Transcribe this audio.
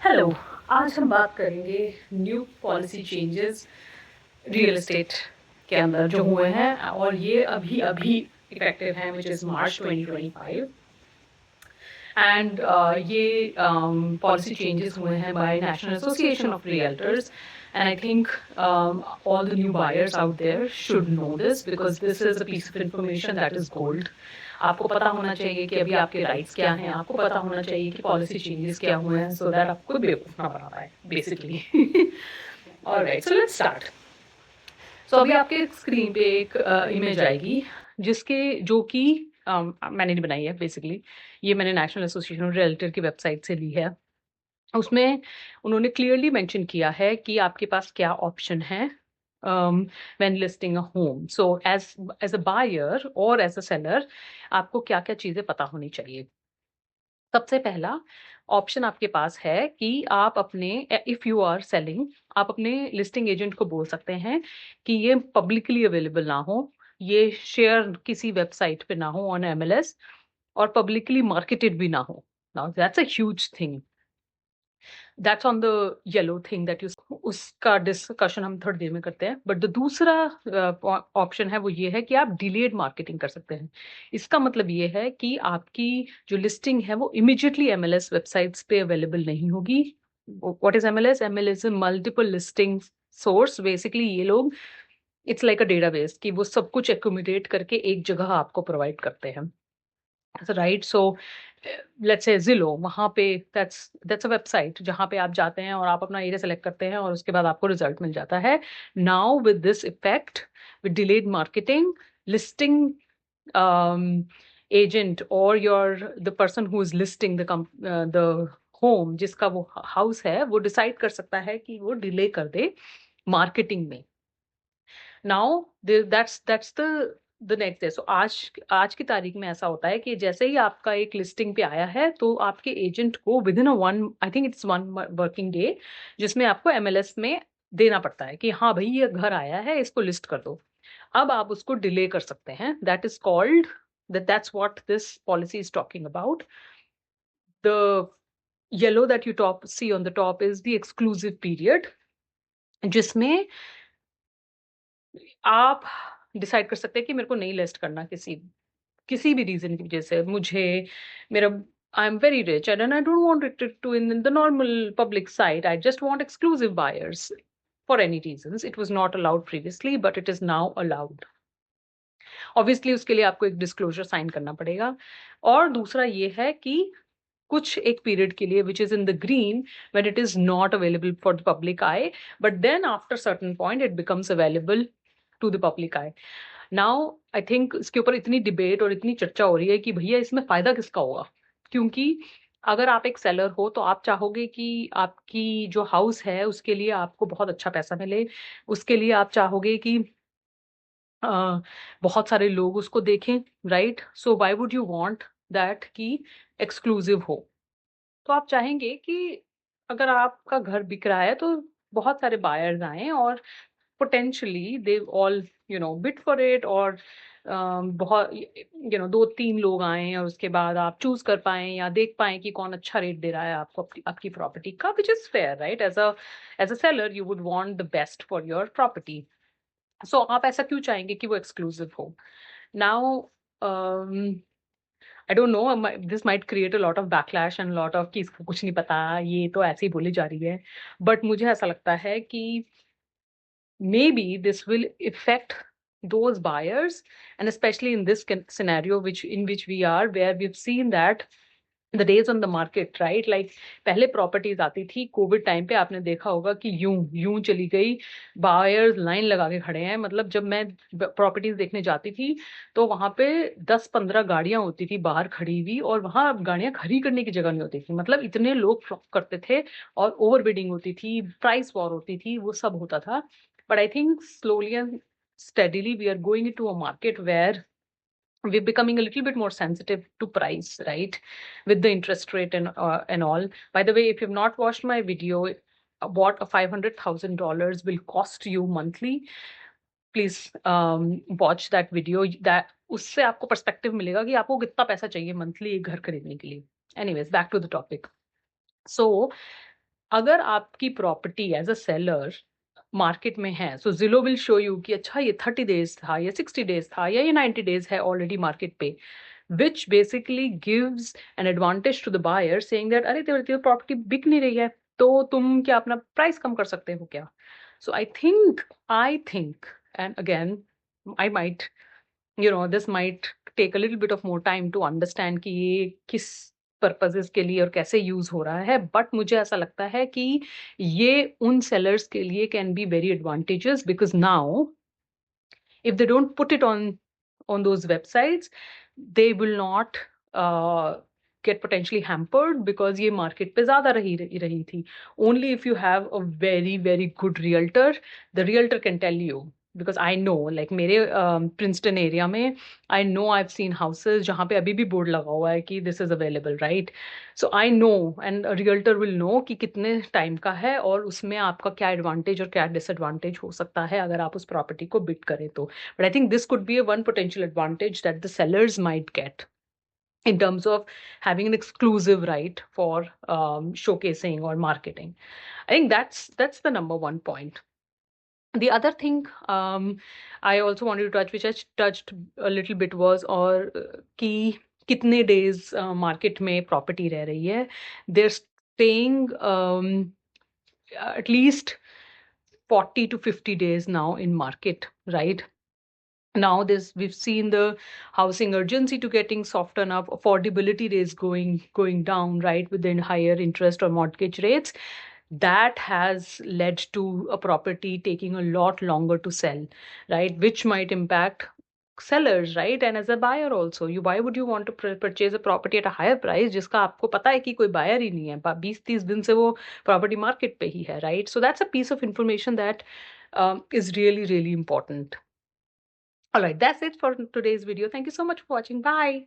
Hello. आज हम बात करेंगे new policy changes real estate के अंदर जो हुए हैं और ये अभी अभी इफेक्टिव हैं, विच इज़ मार्च 2025। एंड ये पॉलिसी चेंजेस हुए हैं by National Association of Realtors, and I think all the new buyers out there should know this because this is a piece of information that is gold. आपको पता होना चाहिए कि अभी आपके राइट्स क्या हैं, आपको पता होना चाहिए कि पॉलिसी चेंजेस क्या हुए हैं, सो दैट आपको बेवकूफ़ ना बना पाए basically. Alright, so let's start. सो अभी आपके स्क्रीन पे एक इमेज आएगी जिसके जो कि मैंने नहीं बनाई है बेसिकली, ये मैंने नेशनल एसोसिएशन ऑफ रियल्टर की वेबसाइट से ली है। उसमें उन्होंने क्लियरली मेंशन किया है कि आपके पास क्या ऑप्शन है when listing a home. So as a buyer और एज अ सेलर आपको क्या क्या चीज़ें पता होनी चाहिए। सबसे पहला ऑप्शन आपके पास है कि आप अपने इफ़ यू आर सेलिंग, आप अपने लिस्टिंग एजेंट को बोल सकते हैं कि ये पब्लिकली अवेलेबल ना हो, ये शेयर किसी वेबसाइट पे ना हो ऑन एमएलएस, और पब्लिकली मार्केटेड भी ना हो। Now that's a huge thing, that's on the yellow thing that you, उसका डिस्कशन हम थोड़ी देर में करते हैं। बट द दूसरा ऑप्शन है वो ये है कि आप डिलेड मार्केटिंग कर सकते हैं। इसका मतलब ये है कि आपकी जो लिस्टिंग है वो इमिजिएटली एमएलएस वेबसाइट्स पे अवेलेबल नहीं होगी। What is MLS? MLS multiple listing source. Basically ये लोग, इट्स लाइक अ डेटाबेस कि वो सब कुछ एक्यूमुलेट करके एक जगह आपको प्रोवाइड करते हैं, राइट? सो लेट्स से ज़िलो, वहाँ पे दैट्स अ वेबसाइट जहाँ पे आप जाते हैं और आप अपना एरिया सेलेक्ट करते हैं और उसके बाद आपको रिजल्ट मिल जाता है। Now with this effect, with delayed marketing, listing agent और your the person who is listing the home, जिसका वो हाउस है, वो डिसाइड कर सकता है कि वो डिले कर दे मार्केटिंग में। Now that's the next day. So आज आज की तारीख में ऐसा होता है कि जैसे ही आपका एक लिस्टिंग पे आया है तो आपके एजेंट को with in a one, I think it's one working day, जिसमें आपको एमएलएस में देना पड़ता है कि हाँ भाई ये घर आया है, इसको लिस्ट कर दो। अब आप उसको डिले कर सकते हैं। That is called, that's what this policy is talking about. The yellow that you top see on the top is the exclusive period, जिसमें आप डिसाइड कर सकते हैं कि मेरे को नहीं लिस्ट करना किसी किसी भी रीजन की वजह से। मुझे मेरा I am very rich and I don't want it to in the normal public site, I just want exclusive buyers for any reasons. It was not allowed previously but it is now allowed. Obviously उसके लिए आपको एक disclosure sign करना पड़ेगा। और दूसरा ये है कि कुछ एक पीरियड के लिए which is in the green when it is not available for the public eye, but then after certain point it becomes available to the public eye. Now I think इसके ऊपर इतनी डिबेट और इतनी चर्चा हो रही है कि भैया इसमें फायदा किसका होगा, क्योंकि अगर आप एक सेलर हो तो आप चाहोगे कि आपकी जो हाउस है उसके लिए आपको बहुत अच्छा पैसा मिले, उसके लिए आप चाहोगे कि अ, बहुत सारे लोग उसको देखें, right? So why would you want that कि एक्सक्लूसिव हो? तो आप चाहेंगे कि अगर आपका घर बिक रहा है तो बहुत सारे बायर्स आएं और potentially they all bid for it, और बहुत दो तीन लोग आए और उसके बाद आप चूज कर पाएं या देख पाएं कि कौन अच्छा रेट दे रहा है आपको आपकी प्रॉपर्टी का, which is fair, right? As a seller you would want the best for your property. So आप ऐसा क्यों चाहेंगे कि वो एक्सक्लूसिव हो? Now I don't know, this might create a lot of backlash and lot of कि इसको कुछ नहीं पता, ये तो ऐसे ही बोली जा रही है। बट मुझे ऐसा लगता है कि maybe this will affect those buyers, and especially in this scenario which in which we are, where we've seen that the days on the market, right? Like पहले प्रॉपर्टीज आती थी, कोविड टाइम पे आपने देखा होगा कि यूं यूं चली गई, बायर्स लाइन लगा के खड़े हैं। मतलब जब मैं प्रॉपर्टीज देखने जाती थी तो वहां पे 10-15 गाड़ियां होती थी बाहर खड़ी हुई, और वहां गाड़ियां खड़ी करने की जगह नहीं होती थी। मतलब इतने लोग फ्लॉक करते थे और ओवर बिडिंग होती थी, प्राइस वॉर होती थी, वो सब होता था। But I think slowly and steadily we are going into a market where we're becoming a little bit more sensitive to price, right? With the interest rate and all. By the way, if you've not watched my video, what a $500,000 will cost you monthly, please watch that video. That उससे आपको perspective मिलेगा कि आपको कितना पैसा चाहिए monthly एक घर खरीदने के लिए। Anyways, back to the topic. So अगर आपकी property as a seller market में है, सो जिलो विल शो यू कि अच्छा ये 30 डेज था या 60 डेज था या ये 90 डेज है ऑलरेडी मार्केट पे, which basically gives an advantage to the buyer saying that अरे तेरी प्रॉपर्टी बिक नहीं रही है, तो तुम क्या अपना प्राइस कम कर सकते हो क्या? So I think and again I might this might take a little bit of more time to understand कि ये किस पर्पजेस के लिए और कैसे यूज हो रहा है, बट मुझे ऐसा लगता है कि ये उन सेलर्स के लिए can be very advantages because now if they don't put it on those websites, they will not get potentially hampered because ये market पे ज़्यादा रही थी. Only if you have a very very good realtor, the realtor can tell you, because I know like मेरे Princeton area में I know I've seen houses जहाँ पे अभी भी बोर्ड लगा हुआ है कि this is available, right? So I know and a realtor will know कि कितने टाइम का है और उसमें आपका क्या एडवांटेज और क्या डिसएडवांटेज हो सकता है अगर आप उस प्रॉपर्टी को बिड करें तो. But I think this could be a one potential advantage that the sellers might get in terms of having an exclusive right for showcasing or marketing. I think that's the number one point. The other thing I also wanted to touch, which I touched a little bit, was और कि कितने days market में property रह रही है. They're staying at least 40 to 50 days now in market, right? Now we've seen the housing urgency to getting softened up, affordability rates going down, right, with the higher interest or mortgage rates. That has led to a property taking a lot longer to sell, right, which might impact sellers, right, and as a buyer also. Why would you want to purchase a property at a higher price जिसका आपको पता है कि कोई buyer ही नहीं है, 20-30 दिन से वो property market पे ही है, right? So that's a piece of information that is really really important. All right, that's it for today's video. Thank you so much for watching. Bye.